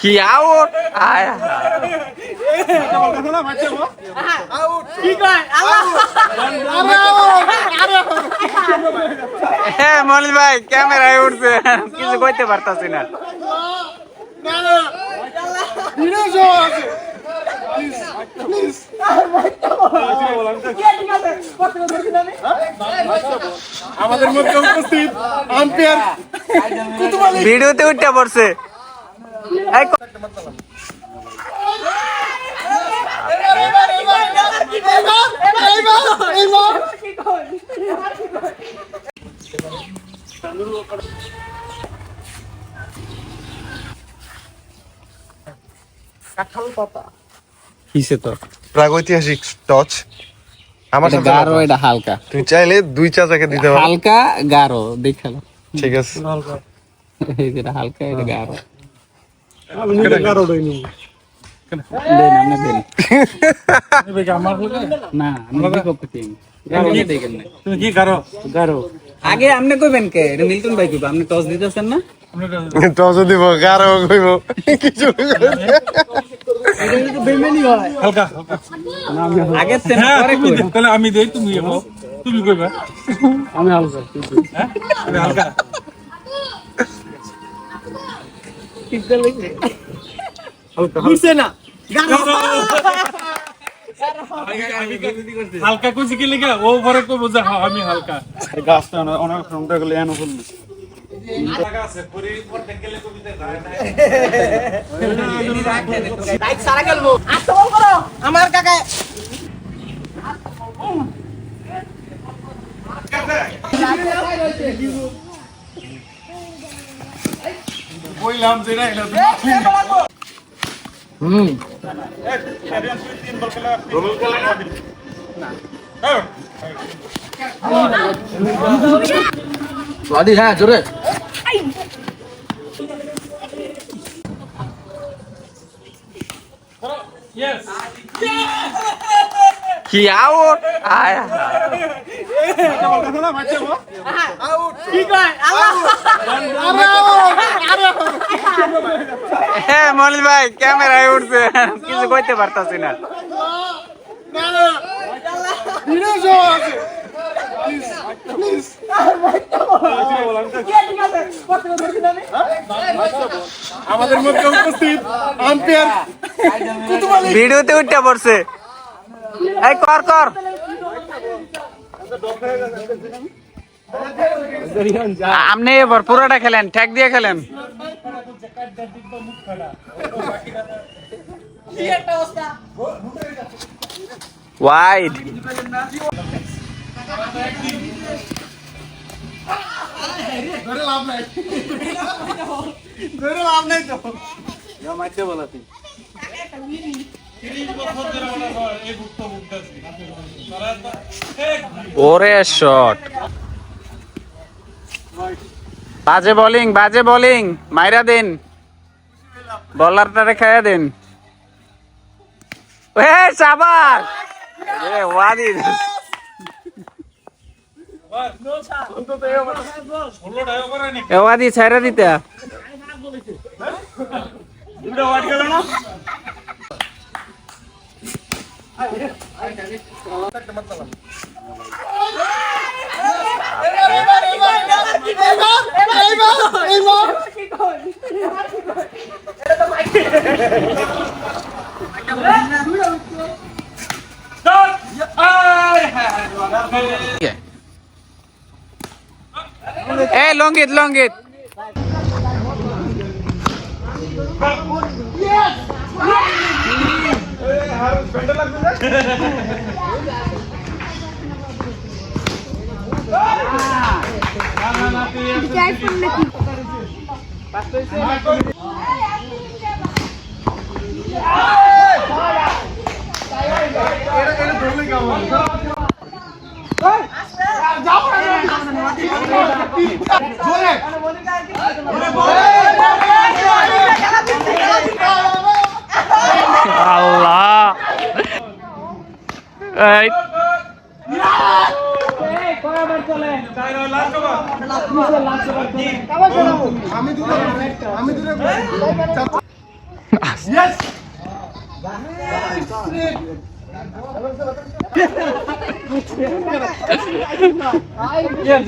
কি আউট হ্যাঁ মনিল ভাই ক্যামেরায় উঠছে কিছু কইতে পারতাছি না আমাদের মধ্যে উপস্থিত আম্পায়ার ভিডিওতে উঠতে পড়ছে কিসে তো প্রাগৈতিহাসিক টচ আমার সাথে গাঢ় এটা হালকা তুই চাইলে 2 চাচাকে দিতে পারো হালকা গাঢ় দেখালো ঠিক আছে এটা হালকা এটা গাঢ় এটা গাঢ়টাই নিব দেন আপনি দেন না আমরা কপি তুমি কি গাঢ় গাঢ় আগে আপনি কইবেন কে এটা মিল্টন ভাই কইবা আপনি টস দিতেছেন না টস দিব গাঢ় কইব কিছু হালকা আগে তেন পরে কই তাহলে আমি দেই তুমি তুমি কইবা আমি হালকা হ্যাঁ আমি হালকা নিছে না হালকা কইছি কি লাগা ও পরে কই বুঝা আমি হালকা গাছটা অনেক ফ্রন্টে গেলে এনো ফুল লাগা আছে পরে পড়তে গেলে কবিতা যায় না রাইট সারা গেলবো আত্মবল করো আমার কাকা কইলাম যে না এটা स्वादी है जोरे কি আউট আয় কি কয় আল্লাহ হ্যাঁ মনিল ভাই ক্যামেরায় উঠছে কিছু কইতে পারতাছি না আমাদের মধ্যে উপস্থিত আম্পায়ার ভিডিওতে উঠতে পড়ছে এই কর কর আপনি এবার পুরোটা খেলেন ঠেক দিয়ে খেলেন ওয়াইড ওরে শট বাজে বোলিং মাইরা দেন বলারটারে খাইয়া দেন এ শাবাশ এ ওয়াদি এ ওয়াদি ছাইরা দিতা ए लॉन्गित আল্লাহ ওভার চলে চার লাস্ট ওভার আমি দূরে ইয়েস